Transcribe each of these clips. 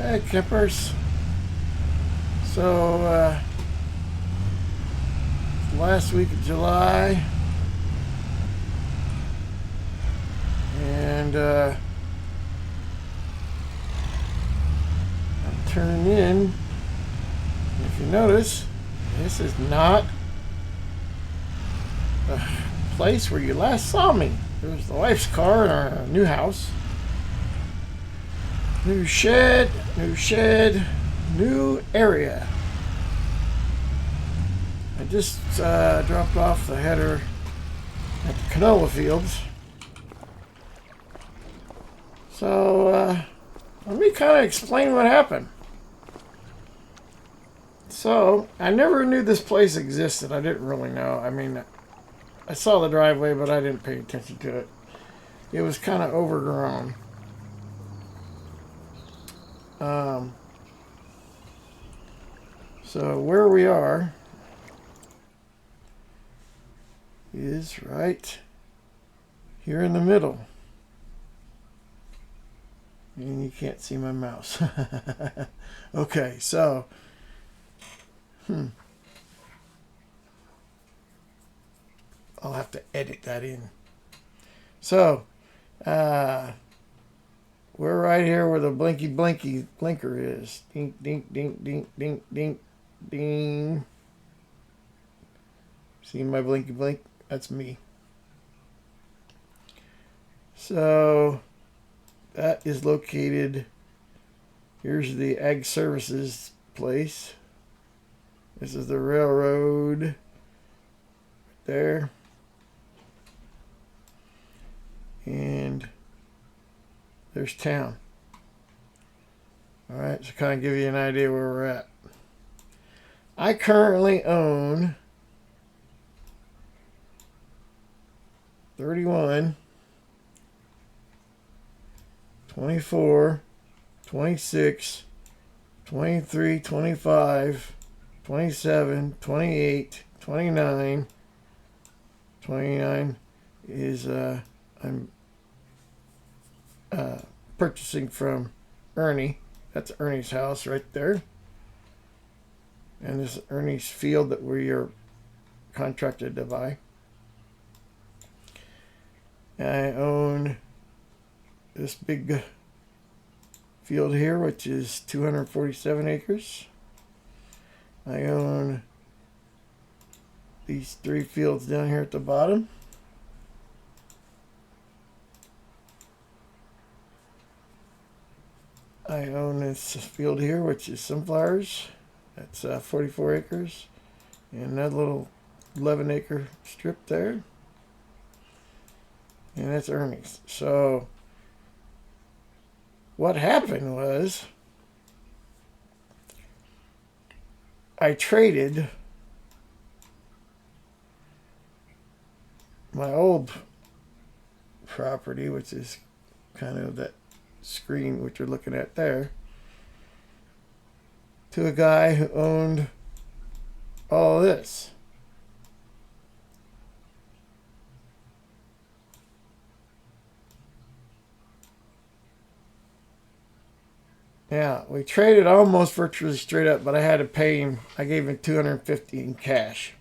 Hey, Kippers. So, last week of July, and I'm turning in. If you notice, this is not the place where you last saw me. There's the wife's car in our new house. New shed, new area. I just dropped off the header at the canola fields. So let me kind of explain what happened. So I never knew this place existed. I didn't really know. I mean, I saw the driveway, but I didn't pay attention to it. It was kind of overgrown. So where we are is right here in the middle. And you can't see my mouse. Okay, so I'll have to edit that in. So we're right here where the blinky blinker is. Ding, ding, ding, ding, ding, ding, ding. See my blinky blink? That's me. So that is located. Here's the Ag Services place. This is the railroad right there. And there's town. Alright, so kind of give you an idea where we're at. I currently own 31, 24, 26, 23, 25, 27, 28, 29. 29 is I'm purchasing from Ernie. That's Ernie's house right there. And this is Ernie's field that we are contracted to buy. I own this big field here, which is 247 acres. I own these 3 fields down here at the bottom. I own this field here, which is sunflowers. That's 44 acres. And that little 11-acre strip there. And that's Ernie's. So what happened was I traded my old property, which is kind of that screen which you're looking at there, to a guy who owned all of this. Yeah, we traded almost virtually straight up, but I had to pay him. I gave him $250 in cash.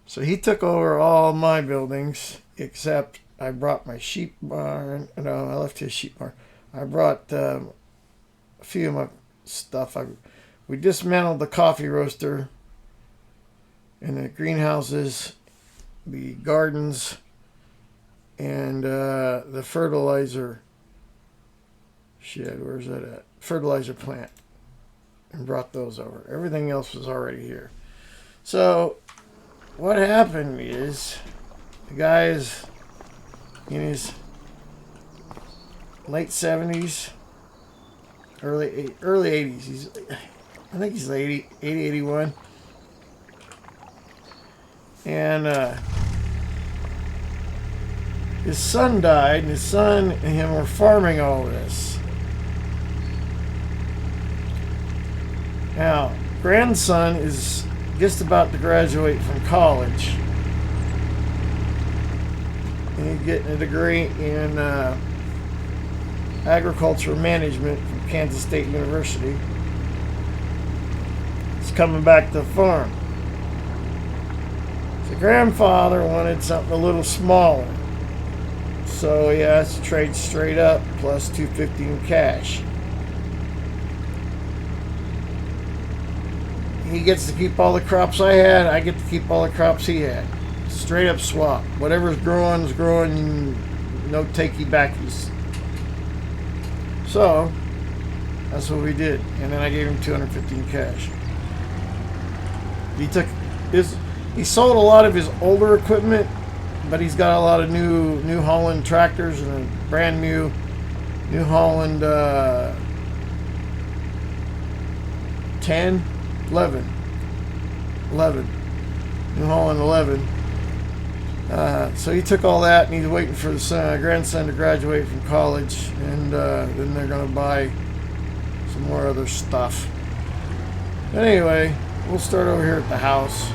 So he took over all my buildings, except I brought my sheep barn. No, I left his sheep barn. I brought a few of my stuff. We dismantled the coffee roaster and the greenhouses, the gardens, and the fertilizer shed. Where's that at? Fertilizer plant. And brought those over. Everything else was already here. So what happened is the guy is in his late 70s, early 80s. I think he's 80, 81. And his son died, and his son and him were farming all this. Now, grandson is just about to graduate from college. And he's getting a degree in agricultural management from Kansas State University. He's coming back to the farm. So grandfather wanted something a little smaller, so he has to trade straight up plus $250 in cash. He gets to keep all the crops I had. I get to keep all the crops he had. Straight up swap. Whatever's growing is growing. No takey backies. So that's what we did. And then I gave him $250 in cash. He sold a lot of his older equipment, but he's got a lot of New Holland tractors and a brand new New Holland 11 New Holland 11. So he took all that, and he's waiting for the grandson to graduate from college, and then they're going to buy some more other stuff. But anyway, we'll start over here at the house.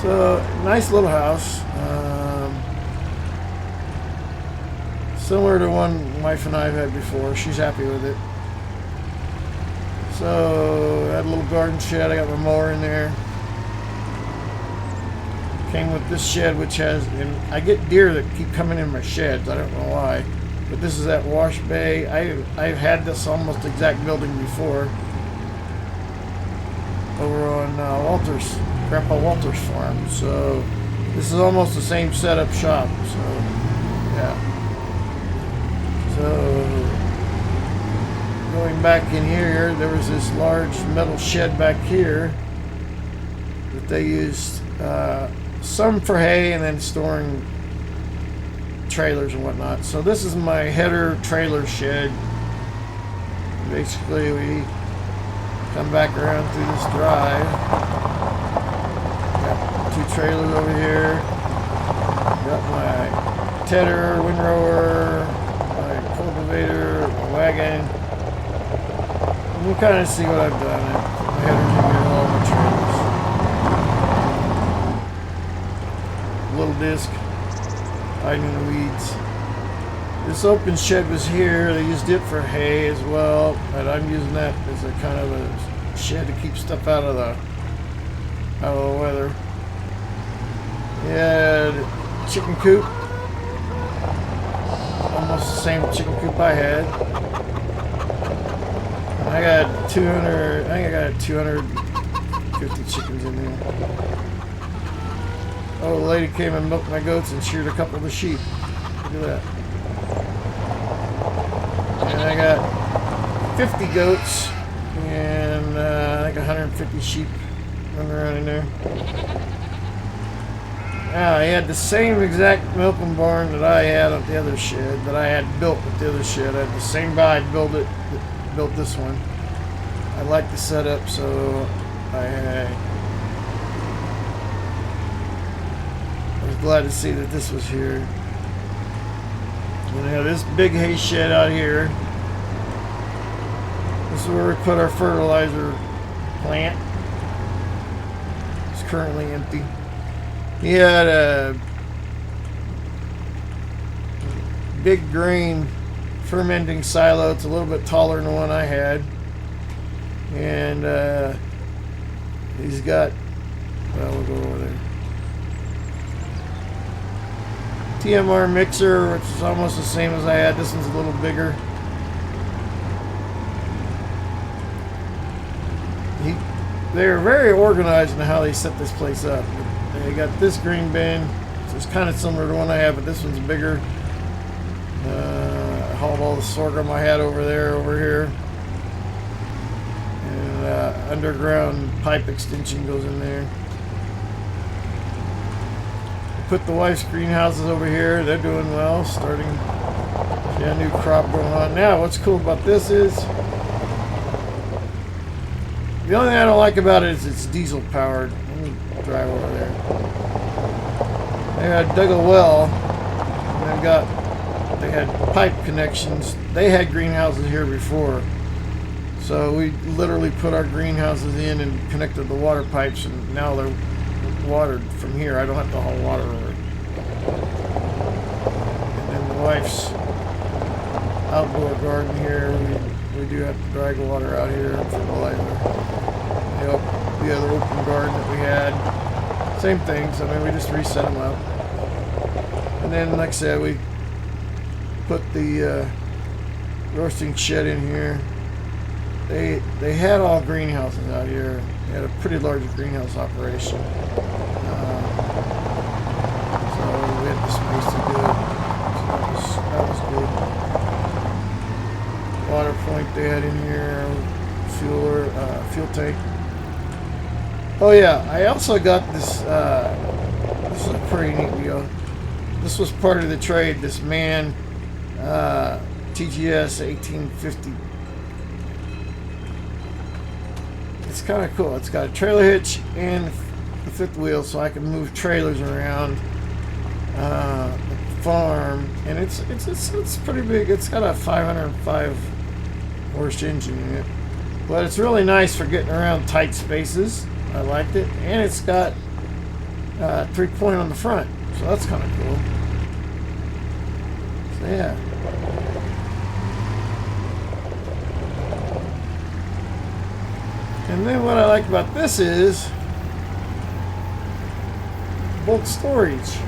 So, nice little house. Similar to one my wife and I have had before. She's happy with it. So, I had a little garden shed. I got my mower in there. Came with this shed, which has, and I get deer that keep coming in my sheds. I don't know why, but this is at Wash Bay. I've had this almost exact building before over on Grandpa Walter's farm. So this is almost the same setup shop. So yeah. So going back in here, there was this large metal shed back here that they used. Some for hay and then storing trailers and whatnot. So this is my header trailer shed. Basically, we come back around through this drive. Got 2 trailers over here. Got my tedder, windrower, my cultivator, my wagon. And you kind of see what I've done. My header's in here, all my trailers. Little disc, hiding in the weeds. This open shed was here. They used it for hay as well, but I'm using that as a kind of a shed to keep stuff out of the weather. Yeah, chicken coop, almost the same chicken coop I had. I got 200. I think I got 250 chickens in there. Oh, the lady came and milked my goats and sheared a couple of the sheep. Look at that. And I got 50 goats and I think 150 sheep running around in there. Now, I had the same exact milking barn that I had at the other shed, that I had built at the other shed. I had the same guy built this one. I like the setup, so I was glad to see that this was here. And we have this big hay shed out here. This is where we put our fertilizer plant. It's currently empty. He had a big grain fermenting silo. It's a little bit taller than the one I had. And he's got, well, we'll go over there. TMR mixer, which is almost the same as I had. This one's a little bigger. They're very organized in how they set this place up. They got this green bin, so it's kind of similar to the one I have, but this one's bigger. I hauled all the sorghum I had over here. And underground pipe extension goes in there. Put the wife's greenhouses over here. They're doing well, starting a new crop going on. Now, what's cool about this is, the only thing I don't like about it is it's diesel powered. Let me drive over there. They dug a well, and they had pipe connections. They had greenhouses here before, so we literally put our greenhouses in and connected the water pipes, and now they're watered from here. I don't have to haul water over. here. We do have to drag water out here for fertilizer. Yep, the other open garden that we had, same things. I mean, we just reset them up. And then, like I said, we put the roasting shed in here. They had all greenhouses out here. They had a pretty large greenhouse operation. So we had the space to do it. So that was good. Water point they had in here, fuel tank. Oh yeah, I also got this. This is a pretty neat deal. This was part of the trade. This man, TGS 1850. It's kind of cool. It's got a trailer hitch and the fifth wheel, so I can move trailers around the farm. And it's pretty big. It's got a 505 horse engine in it, but it's really nice for getting around tight spaces. I liked it, and it's got 3-point on the front, so that's kind of cool. So yeah. And then what I like about this is bulk storage,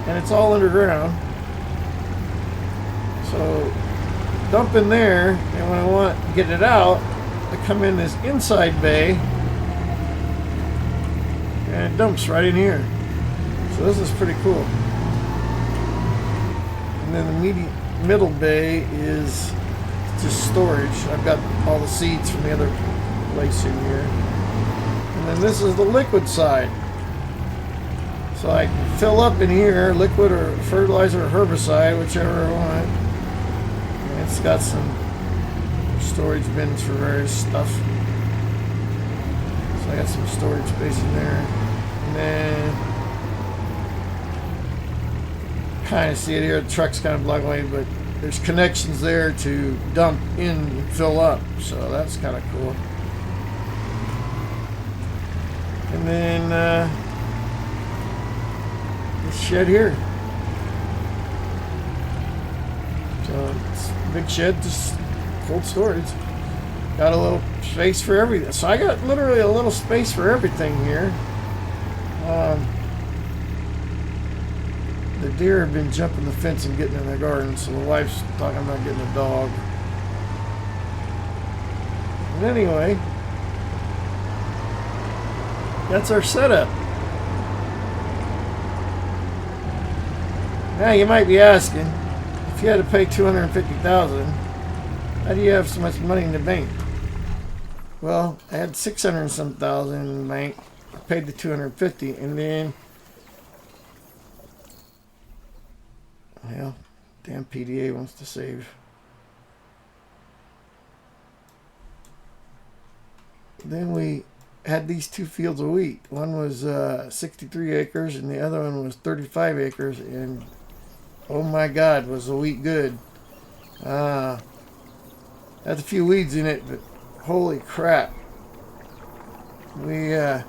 and it's all underground. So dump in there, and when I want to get it out, I come in this inside bay, and it dumps right in here. So this is pretty cool. And then the middle bay is just storage. I've got all the seeds from the other place in here. And then this is the liquid side. So I can fill up in here, liquid or fertilizer or herbicide, whichever I want. And it's got some storage bins for various stuff. So I got some storage space in there. And then kind of see it here, the truck's kind of blocking away, but there's connections there to dump in and fill up. So that's kind of cool. And then this shed here. So it's a big shed, just cold storage. Got a little space for everything. So I got literally a little space for everything here. The deer have been jumping the fence and getting in the garden, so the wife's talking about getting a dog. But anyway, that's our setup. Now you might be asking, if you had to pay $250,000, how do you have so much money in the bank? Well, I had 600 and some thousand in the bank. I paid the 250, and then, well, damn PDA wants to save. Then we had these 2 fields of wheat. One was 63 acres and the other one was 35 acres, and oh my God, was the wheat good. Had a few weeds in it, but holy crap. We got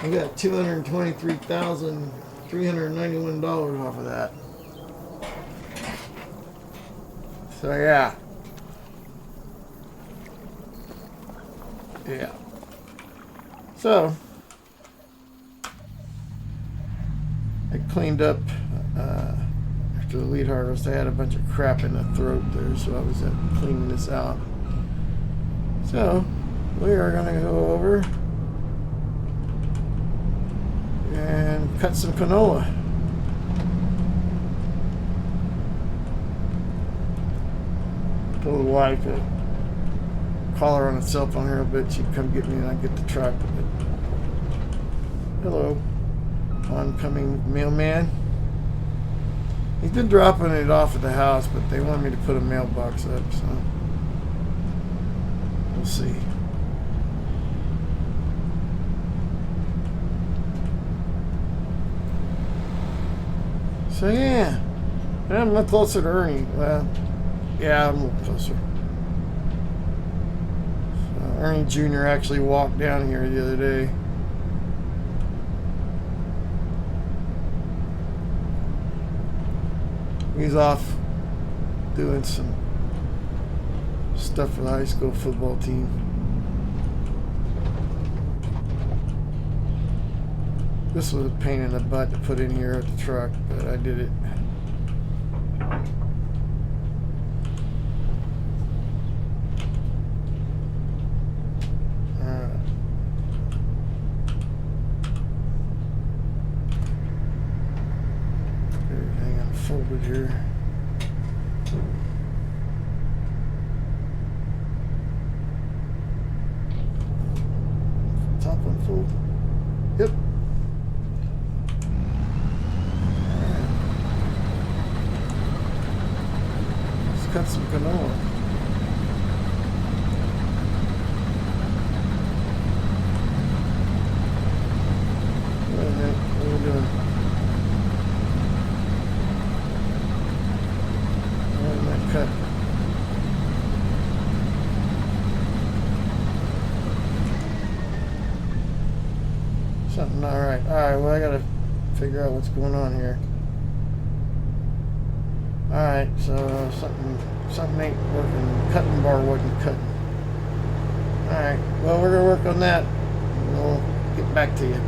$223,391 off of that. So yeah. Yeah. So I cleaned up after the wheat harvest. I had a bunch of crap in the throat there, so I was cleaning this out. So we are going to go over and cut some canola. Told the wife to call her on the cell phone here a bit. She'd come get me and I'd get the truck. But hello, oncoming mailman. He's been dropping it off at the house, but they want me to put a mailbox up, so we'll see. So yeah, I'm a little closer to Ernie. Well, yeah, I'm a little closer. So Ernie Jr. actually walked down here the other day. He's off doing some Stuff for the high school football team. This was a pain in the butt to put in here at the truck, but I did it. Everything unfolded here. Top unfold. Yep. Cut some canola. What are we doing? That cut. Something not right. Alright, well I gotta figure out what's going on here. Alright, so something ain't working. Cutting bar wasn't cutting. Alright, well we're gonna work on that. And we'll get back to you.